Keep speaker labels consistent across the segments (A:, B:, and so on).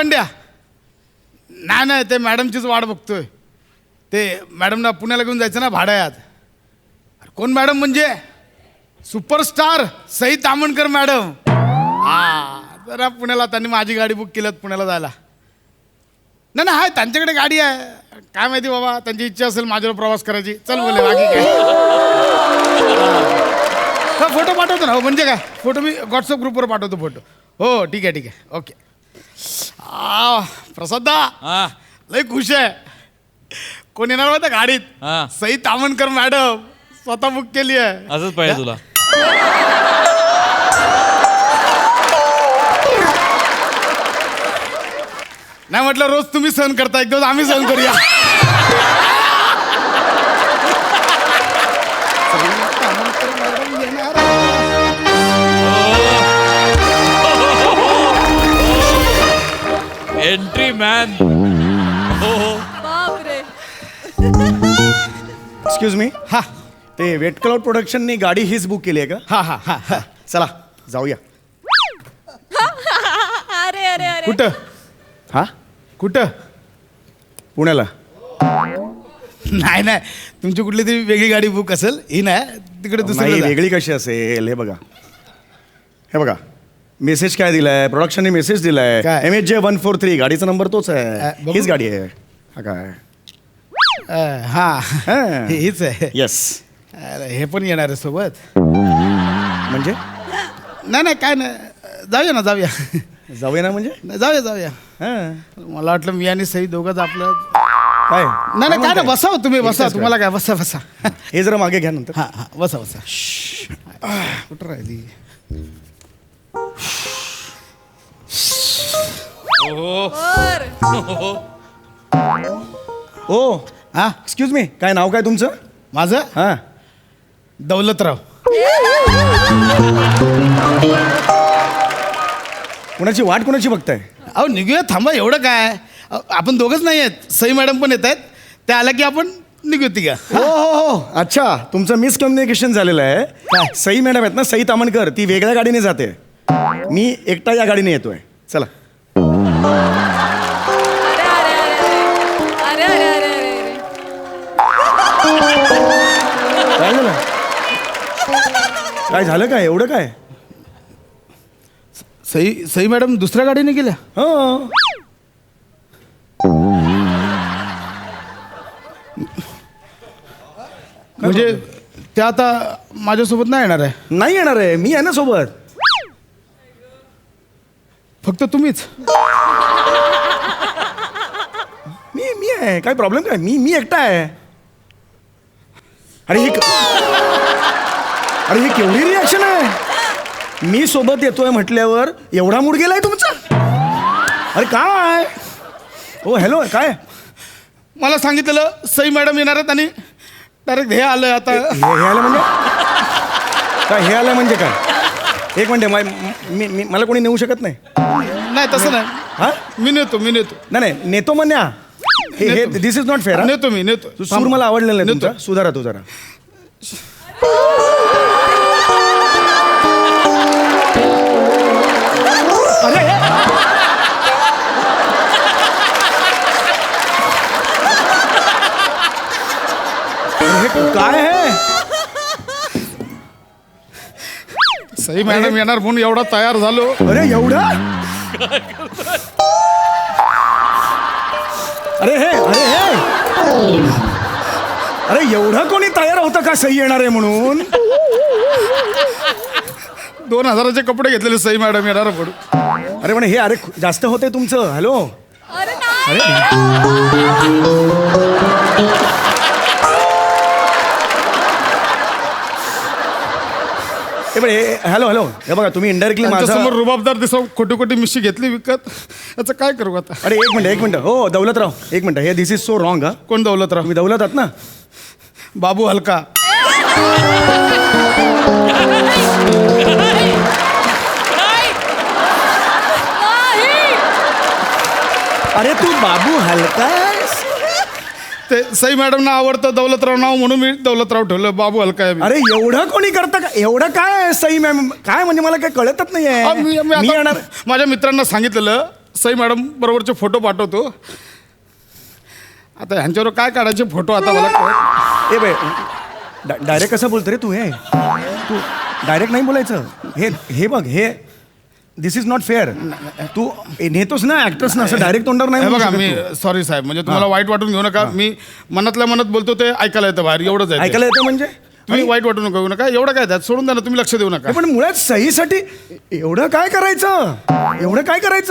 A: गावंड्या. नाही नाही, ते मॅडमचीच वाट बघतोय. ते मॅडमना पुण्याला घेऊन जायचं ना भाड्यात. कोण मॅडम म्हणजे सुपरस्टार सई तामणकर मॅडम. हा, जरा पुण्याला त्यांनी माझी गाडी बुक केली पुण्याला जायला. नाही नाही, हाय त्यांच्याकडे गाडी आहे. काय माहिती बाबा, त्यांची इच्छा असेल माझ्यावर प्रवास करायची. चल बोले, बाकी काय. फोटो पाठवतो ना. हो म्हणजे काय, फोटो मी व्हॉट्सअप ग्रुपवर पाठवतो फोटो. हो ठीक आहे ठीक आहे, ओके. प्रसादा लय खुश आहे. कोण येणार होतं गाडीत? सई तामणकर मॅडम स्वतः बुक केली आहे.
B: असंच पाहिजे तुला.
A: नाही म्हटलं, रोज तुम्ही सहन करता, एक दिवस आम्ही सहन करूया.
B: Entry man.
C: Excuse me.
A: हा,
C: ते वेट क्लाउड प्रोडक्शननी गाडी हीच बुक केली आहे का?
A: हा हा हा हा.
C: चला जाऊया.
D: अरे अरे अरे,
A: कुठं
C: हा,
A: कुठं?
C: पुण्याला.
A: नाही नाही, तुमची कुठली तरी वेगळी गाडी बुक असेल. ही नाही, तिकडे
C: नाही,
A: दुसरी.
C: वेगळी कशी असेल? हे बघा, हे बघा, मेसेज काय दिलाय प्रोडक्शनने? मेसेज दिलाय
A: काय?
C: MHJ143. गाडीचा नंबर तोच आहे.
A: बघू.
C: हीच गाडी आहे. हा काय?
A: हा,
C: हा.
A: हीच आहे.
C: येस.
A: अरे, हे पण येणार आहे सोबत.
C: म्हणजे
A: नाही नाही, काय नाही, जाऊया ना, जाऊया.
C: जाऊया ना म्हणजे?
A: नाही, जाऊया जाऊया.
C: हा.
A: मला वाटलं मी आणि सई दोघंच आपलं.
C: काय?
A: नाही नाही, काय
C: म्हणताय?
A: नाही, बसा हो तुम्ही, बसा.
C: एकटेच
A: तुम्हाला काय, बसा बसा.
C: हे जरा मागे घ्या नंतर.
A: हा हा, बसा बसा. कुठं राहिली?
D: वर.
C: ओ,
A: हा,
C: एक्सक्यूज मी, काय नाव काय तुमचं?
A: माझं
C: हा,
A: दौलतराव.
C: कुणाची वाट कुणाची बघताय?
A: अहो निघूया, थांबा, एवढं काय. आपण दोघंच नाही आहेत, सई मॅडम पण येत आहेत. त्या आल्या की आपण निघू तिघा.
C: हो हो हो, अच्छा, तुमचं मिसकम्युनिकेशन झालेलं आहे.
A: काय?
C: सई मॅडम आहेत ना, सई तामणकर, ती वेगळ्या गाडीने जाते. मी एकटा या गाडीने येतोय. चला.
D: अरे अरे अरे अरे अरे,
C: काय झालं? काय झालं काय? एवढं काय?
A: सई मॅडम दुसऱ्या गाडीने गेल्या.
C: हो.
A: म्हणजे त्या आता माझ्यासोबत नाही येणार आहे.
C: नाही येणार आहे, मी आहे ना सोबत.
A: फक्त तुम्हीच.
C: मी आहे, काय प्रॉब्लेम काय? मी एकटा आहे. अरे ही केवढी रिॲक्शन आहे? मी सोबत येतोय म्हटल्यावर एवढा मूड गेलाय तुमचा? अरे काय? ओ हॅलो, काय?
A: मला सांगितलेलं सई मॅडम येणार आहेत आणि डायरेक्ट हे आलंय आता.
C: हे आलं म्हणजे काय? हे आलं म्हणजे काय? एक मिनिट, मला कोणी नेऊ शकत नाही.
A: नाही तसं नाही.
C: हा,
A: मी नेतो.
C: नाही नाही, नेतो म्हणण्या. हे दिस इज नॉट फेअर.
A: नेतो मी, नेतो.
C: सूर मला आवडलेला नाही
A: नेतो.
C: तुमचा. सुधारा तू जरा. हे काय आहे?
A: सई मॅडम येणार म्हणून एवढा तयार झालो.
C: अरे एवढा? अरे एवढं कोणी तयार होतं का सई येणार आहे म्हणून?
A: 2000चे कपडे घेतलेले सई मॅडम येणार म्हणून.
C: अरे पण हे, अरे जास्त होते तुमचं. हॅलो,
D: अरे नाही.
C: हॅलो हॅलो, हे बघा, तुम्ही इनडायरेक्टली माझ्या
A: समोर रुबाबदार दिसव, खोटी खोटी मिशी घेतली विकत. याचं काय करू आता?
C: अरे एक मिनिट. हो दौलतराव, एक मिनिट. हे दिस इज सो रॉंग. हा,
A: कोण दौलतराव?
C: तुम्ही दौलत आहात ना?
A: बाबू हलका.
C: अरे तू बाबू हलका आहेस?
A: ते सई मॅडमना आवडतं दौलतराव नाव म्हणून मी दौलतराव ठेवलं. बाबू हलका आहे मी.
C: अरे एवढं कोणी करतं का? एवढं काय आहे सई मॅम? काय म्हणजे मला काय कळतच नाही आहे. मी येणार.
A: माझ्या मित्रांना सांगितलेलं सई मॅडम बरोबरचे फोटो पाठवतो. आता ह्यांच्यावर काय काढायचे फोटो आता मला कळत.
C: ए बाय डायरेक्ट कसं बोलतो रे तू? तू डायरेक्ट नाही बोलायचं. हे बघ हे दिस इज नॉट फेअर. तू नेतोस ना ऍक्टर्स ना, असं डायरेक्ट तोंडावर नाही
A: हे
C: बोलू
A: बघा
C: शकत
A: मी
C: तू.
A: सॉरी साहेब, म्हणजे तुम्हाला वाईट वाटून घेऊ नका. मी मनातल्या मनात बोलतो ते ऐकायला येतं बाहेर, एवढंच आहे ते.
C: ऐकायला येतं म्हणजे?
A: तुम्ही वाईट वाटू नका, घेऊ नका. एवढं काय त्यात सोडून द्या ना, तुम्ही लक्ष देऊ नका.
C: पण मुळात सहीसाठी एवढं काय करायचं?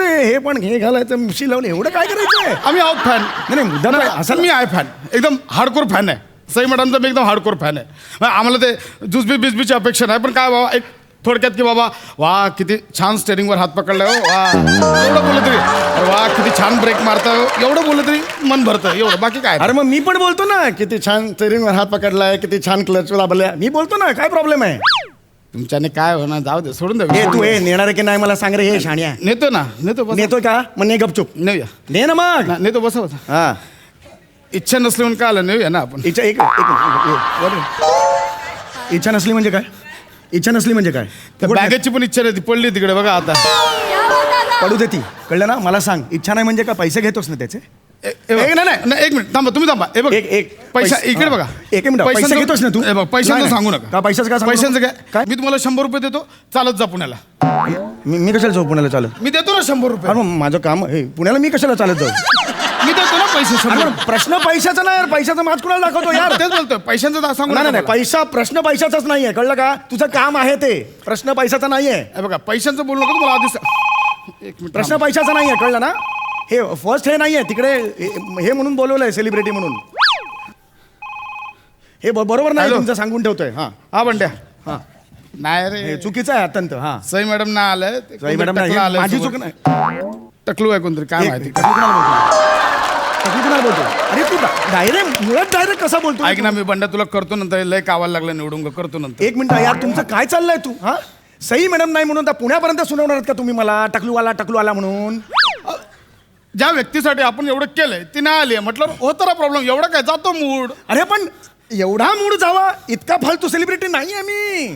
C: हे पण हे घालायचं मिशी लावून एवढं काय करायचंय?
A: आम्ही आहोत फॅन.
C: नाही मुद्दा काय
A: असं मी आहे फॅन, एकदम हार्डकोर फॅन आहे. सई मॅडमचा मी एकदम हार्डकोर फॅन आहे. मग आम्हाला ते जुसबी बिसबीची अपेक्षा नाही, पण काय बाबा एक थोडक्यात की बाबा वा किती छान स्टेरिंगवर हात पकडलाय हो, वा एवढं बोललं तरी, अरे वा किती छान ब्रेक मारताय हो, एवढं बोललं तरी मन भरतं. एवढं बाकी काय.
C: अरे मग मी पण बोलतो ना, किती छान स्टेरिंगवर हात पकडलाय, किती छान क्लच दाबलाय. मी बोलतो ना, काय प्रॉब्लेम आहे?
A: तुमच्याने काय होणार, जाऊ दे, सोडून द्या.
C: हे तू हे नेणार आहे की नाही मला सांग रे. हे शाण्या
A: नेतो ना, नेतो बस.
C: नेतोय का? मग ने गपचूप
A: नेऊया
C: ने ना मग.
A: नेतो बसा बसा.
C: हा
A: इच्छा नसली म्हणून काय आलं, नेऊया ना आपण.
C: इच्छा इच्छा नसली म्हणजे काय? इच्छा नसली म्हणजे काय?
A: त्या बॅगेची पण इच्छा नाही, ती पडली तिकडे बघा आता.
C: पडू देती, कळलं ना? मला सांग इच्छा नाही म्हणजे का? पैसे घेतोस ना त्याचे?
A: नाही एक मिनिट थांबा, तुम्ही थांबा. हे बघ पैसा इकडे बघा.
C: एक मिनिट पैसे घेतोस ना तू?
A: हे बघ पैशांचं सांगू नका.
C: का पैशाचं काय सांगू
A: पैशांचं
C: नको?
A: काय? मी तुम्हाला 100 रुपये देतो, चालत जा पुण्याला.
C: मी कशाला जाऊ पुण्याला चालत?
A: मी देतो ना 100 रुपये.
C: अरे मग माझं काम हे पुण्याला मी कशाला चालत जाऊ?
A: मी देतो ना पैसे 100
C: अरे
A: रुपये.
C: प्रश्न पैशाचा नाही यार, पैशाचा माज कुणाला दाखवतो यार?
A: तेच बोलतोय, पैशांचं सांगू
C: नाही
A: नका
C: नाही
A: मला.
C: पैसा प्रश्न पैशाचाच नाहीये, कळलं का? तुझं काम आहे ते, प्रश्न पैशाचा नाहीये.
A: हे बघा पैशांचं बोलू नका तुम्हाला आधीच. एक मिनिट
C: प्रश्न पैशाचा नाहीये, कळलं ना? हे फर्स्ट हे नाहीये तिकडे हे म्हणून बोलवलंय सेलिब्रिटी म्हणून. हे बरोबर नाही
A: हॅलो.
C: तुमचं, सांगून ठेवतोय. हा
A: हा बंड्या.
C: हा
A: नाही
C: हे
A: रे,
C: चुकीचं आहे अत्यंत. हा
A: सई मॅडम ना आलंय.
C: सई मॅडम नाही,
A: टकलं आलंय
C: माझी
A: सोबत.
C: चूक नाही.
A: टकलू आहे कोणतरी, काय माहिती.
C: टकलू कुणाला बोलतो? अरे तू डायरेक्ट मुळात डायरेक्ट कसा बोलतो?
A: ऐक ना, मी बंड्या तुला करतो नंतर, लय कावायला लागलं निवडून करतो नंतर.
C: एक मिनिट यार, तुमचं काय चाललंय? तू हा सई मॅडम नाही म्हणून आता पुण्यापर्यंत सुनावणार आहात का तुम्ही मला? टकलू आला म्हणून?
A: ज्या व्यक्तीसाठी आपण एवढं केलंय ती नाही आली म्हटलं होतं ना प्रॉब्लेम. एवढं काय, जातो मूड.
C: अरे पण एवढा मूड जावा इतका फालतू सेलिब्रिटी नाहीये मी.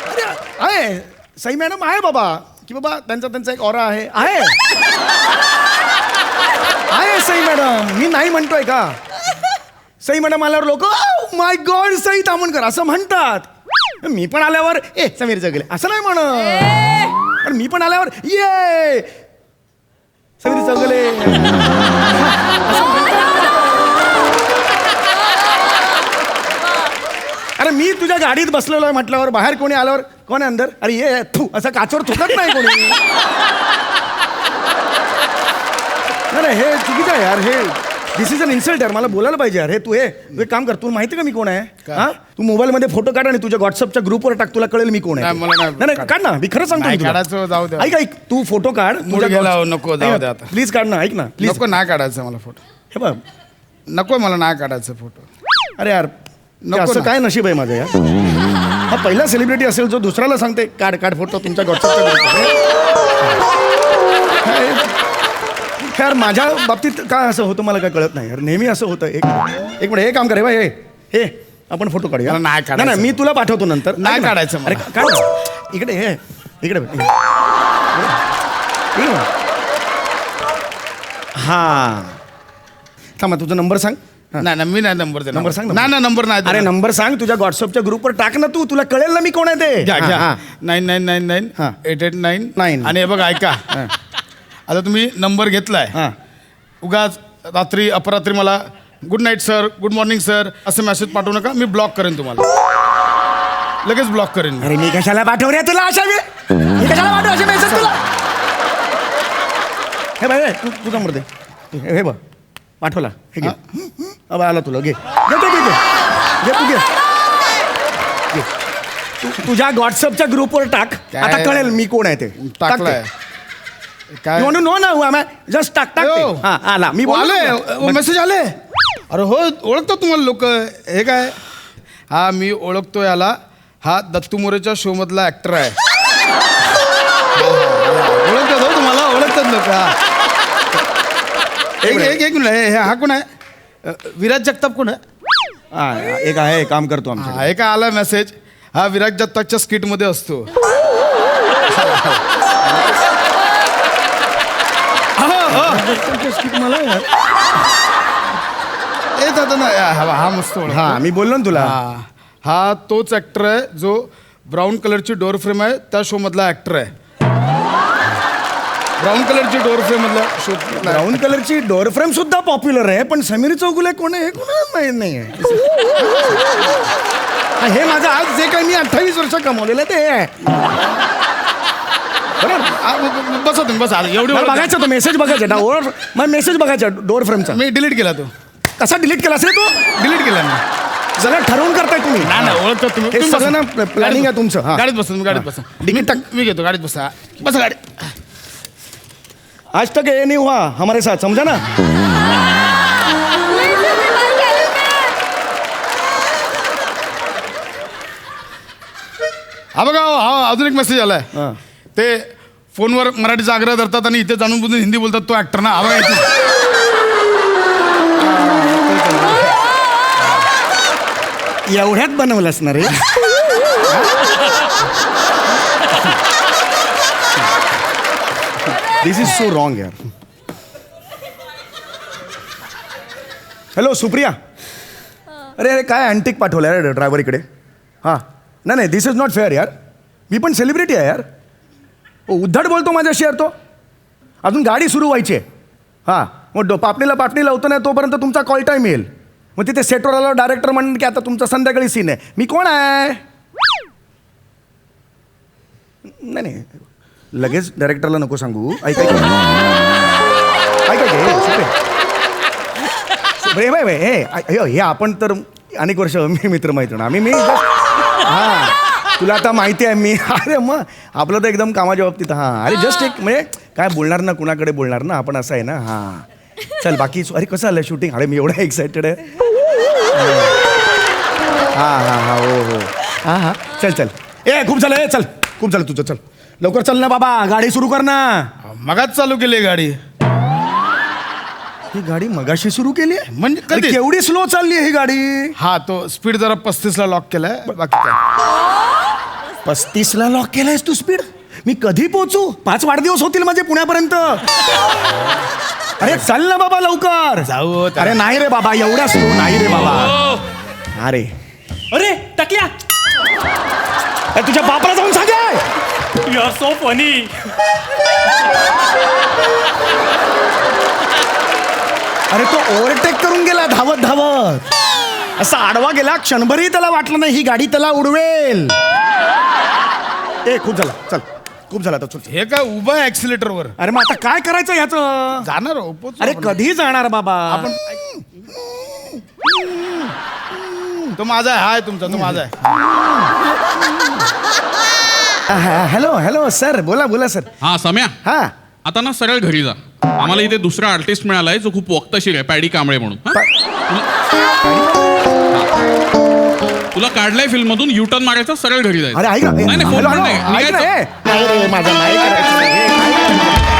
C: अरे आहे सई मॅडम आहे बाबा, की बाबा त्यांचा एक ऑरा आहे सई मॅडम. मी नाही म्हणतोय का? सई मॅडम आल्यावर लोक माय गॉड सई तामणकर असं म्हणतात. मी पण आल्यावर ए समीर जगले असं नाही म्हणत, पण मी पण आल्यावर ये समीर जगले. अरे मी तुझ्या गाडीत बसलेलो आहे म्हटल्यावर बाहेर कोणी आल्यावर कोण आहे अंदर? अरे ये थू असं काचवर थुकत नाही कोणी. नाही हे चुकीचं आहे यार. हे दिस इज अन इन्सल्ट यार. मला बोलायला पाहिजे यार. हे तू एक काम कर, तू माहिती का मी कोण आहे? हा तू मोबाईल मध्ये फोटो काढ आणि तुझ्या व्हॉट्सअपच्या ग्रुपवर टाक, तुला कळेल मी कोण आहे.
A: नाही, मला नाही.
C: नाही काढ ना, मी खरं सांगतो
A: नाही
C: मी तुला.
A: काढायचं, जाऊ दे.
C: ऐक तू फोटो काढ.
A: मूड गेला हो, नको, जाऊ दे आता.
C: प्लीज काढ ना, ऐक ना प्लीज.
A: नको, नाही काढायचं मला फोटो.
C: हे बघ
A: नको, मला नाही काढायचं फोटो.
C: अरे यार
A: नको
C: असं
A: ना.
C: काय नशीब आहे माझं यार. हा पहिला सेलिब्रिटी असेल जो दुसऱ्याला सांगते काढ फोटो तुमच्या व्हॉट्सअपच्या. यार माझ्या बाबतीत काय असं होतं मला काय कळत नाही यार. नेहमी असं होतं. एक मिनिट हे काम करे बा, हे आपण फोटो काढूया.
A: मला नाही काढायचं.
C: नाही, मी तुला पाठवतो नंतर.
A: नाही
C: ऐक ना.
A: काढायचं मला.
C: अरे काढ ना. इकडे इकडे हा थांबा, तुझा नंबर सांग.
A: नाही ना, मी नाही नंबर देणार.
C: नंबर सांग ना.
A: नाही ना, नंबर नाही
C: अरे
A: देणार.
C: नंबर सांग तुझ्या व्हॉट्सअपच्या ग्रुपवर टाक ना, तुला कळेल ना मी कोण आहे ते.
A: घ्या
C: हा,
A: घ्या
C: हा.
A: 99998899. आणि हे बघा ऐका, आता तुम्ही नंबर घेतलाय,
C: हा.
A: उगाच रात्री अपरात्री मला good night sir, good morning sir असं मेसेज पाठवू नका. मी ब्लॉक करेन तुम्हाला, लगेच ब्लॉक करेन.
C: अरे मी कशाला पाठव रे तुला अशा मी कशाला पाठव असे मेसेज तुला? हे बाय तुझा नंबर दे. हे बघ पाठवला, हे घे. अब आला तुला, घे तू तुझ्या व्हॉट्सअपच्या ग्रुपवर टाक.
A: काय?
C: आता कळेल मी कोण आहे ते.
A: टाकलाय काय?
C: नो ना जस्ट टाक ते.
A: हो.
C: हा आला, मी बोललो
A: आले
C: ना.
A: मेसेज आले. अरे हो, ओळखतो तुम्हाला लोक. हे काय? हा मी ओळखतो याला. हा दत्तू मोरेच्या शो मधला ऍक्टर आहे. ओळखतात हो तुम्हाला, ओळखतात लोक. एक मिनिट, हा कोण आहे? विराज जगताप कोण आहे?
C: हा, एक आहे काम करतो आमच्या.
A: हा, हे काय आला मेसेज. हा विराट जत्ताच्या स्किट मध्ये असतो.
C: मला
A: ए दादा ना हा मस्त ओळख.
C: हा मी बोललो ना तुला.
A: हा तोच ऍक्टर आहे जो ब्राऊन कलरची डोअर फ्रेम आहे त्या शो मधला ऍक्टर आहे. ब्राऊन कलरची डोअर फ्रेम मधला शो.
C: ब्राऊन कलरची डोअर फ्रेम सुद्धा पॉप्युलर आहे, पण समीर चौगुले कोण आहे हे कोणाला माहित नाही आहे. हे माझं आज जे काही मी 28 वर्ष कमवलेलं ते आहे. बरोबर.
A: बसा तुम्ही बसा एवढी
C: मला बघायचं तो मेसेज बघायचा डोअर मग मेसेज बघायचा डोअर फ्रेमचा.
A: मी डिलीट केला तो.
C: कसा डिलीट केला असेल तो?
A: डिलीट केला मी.
C: सगळं ठरवून करताय तुम्ही.
A: नाही ओळखतो तुम्ही.
C: हे
A: तुम्ही
C: सगळं
A: बसा.
C: ना प्लॅनिंग आहे तुमचं. हा.
A: गाडीत बसा तुम्ही गाडीत बसा.
C: डिलीट टाक.
A: मी घेतो गाडीत बसा. बसा गाडी.
C: आज तक ये नहीं हुआ हमारे साथ, समझा ना.
A: हा बघा हा अजून एक मेसेज आलाय.
C: हा.
A: ते फोनवर मराठीचा आग्रह धरतात आणि इथे जाणून बुजून हिंदी बोलतात तो ऍक्टर ना. हा बघा इथे.
C: एवढ्यात बनवलं असणार रे. दिस इज सो रॉंग यार. हॅलो सुप्रिया. अरे अरे काय अँटिक पाठवलं यार ड्रायव्हर इकडे. हां नाही नाही दिस इज नॉट फेअर यार. मी पण सेलिब्रिटी आहे यार. उद्धट बोलतो माझ्याशी यार तो. अजून गाडी सुरू व्हायची आहे. हां मग पापणीला लावतो नाही तोपर्यंत तुमचा कॉल टाईम येईल. मग तिथे सेटवर आला डायरेक्टर म्हणून की आता तुमचा संध्याकाळी सीन आहे. मी कोण आहे. नाही नाही लगेच डायरेक्टरला नको सांगू. ऐका हे आपण तर अनेक वर्ष मी मित्रमैत्रीण आम्ही हां तुला आता माहिती आहे मी. अरे मग आपलं तर एकदम कामाच्या बाबतीत. हां अरे जस्ट एक म्हणजे काय बोलणार ना कुणाकडे बोलणार ना आपण असं आहे ना. हां चल बाकी अरे कसं आलं शूटिंग. अरे मी एवढं एक्सायटेड आहे. हां हो हां चल चल. खूप झालं चल खूप झालं तुझं. चल लवकर चल ना बाबा गाडी सुरू कर ना.
A: मगाच चालू केली गाडी.
C: ही गाडी मगाशी सुरू केली आहे
A: म्हणजे
C: अरे,
A: कधी?
C: केवढी स्लो चालली आहे ही गाडी.
A: हा तो स्पीड जरा 35ला लॉक केलाय. बाकी काय
C: 35ला लॉक केलायस तू स्पीड. मी कधी पोहोचू. 5 वाढदिवस होतील माझे पुण्यापर्यंत. अरे चल ना बाबा लवकर
A: जाऊ.
C: अरे नाही रे बाबा एवढा स्लो नाही रे बाबा. अरे
B: अरे टकल्या
C: तुझ्या बापाला जाऊन सांगे.
B: You are so funny.
C: अरे तो ओव्हरटेक करून गेला धावत धावत. असा आडवा गेला क्षणभरही त्याला वाटलं नाही ही गाडी त्याला उडवेल. खूप झाला चल खूप झाला आता चल.
A: हे काय उभं आहे ऍक्सिलेटरवर.
C: अरे मग आता काय करायचं याचं.
A: जाणार हो, पोचू
C: अरे
A: आपण.
C: कधी जाणार बाबा.
A: आपण तो माझा आहे. हाय तुमचा तो माझा आहे.
C: हॅलो सर बोला सर.
E: हा सम्या
C: हा
E: आता ना सरळ घरी जा. आम्हाला इथे दुसरा आर्टिस्ट मिळालाय जो खूप वक्तशीर आहे पॅडी कांबळे म्हणून. तुला काढलाय फिल्म मधून युटर्न मारायचा सरळ घरी जायचं.
C: अरे ऐक ना.
E: नाही, नाही, फोन
C: हॅलो,
E: पण नाही.
C: ऐक ना,
E: निघायचं.
C: नाही रे, माझं नाही करायचं.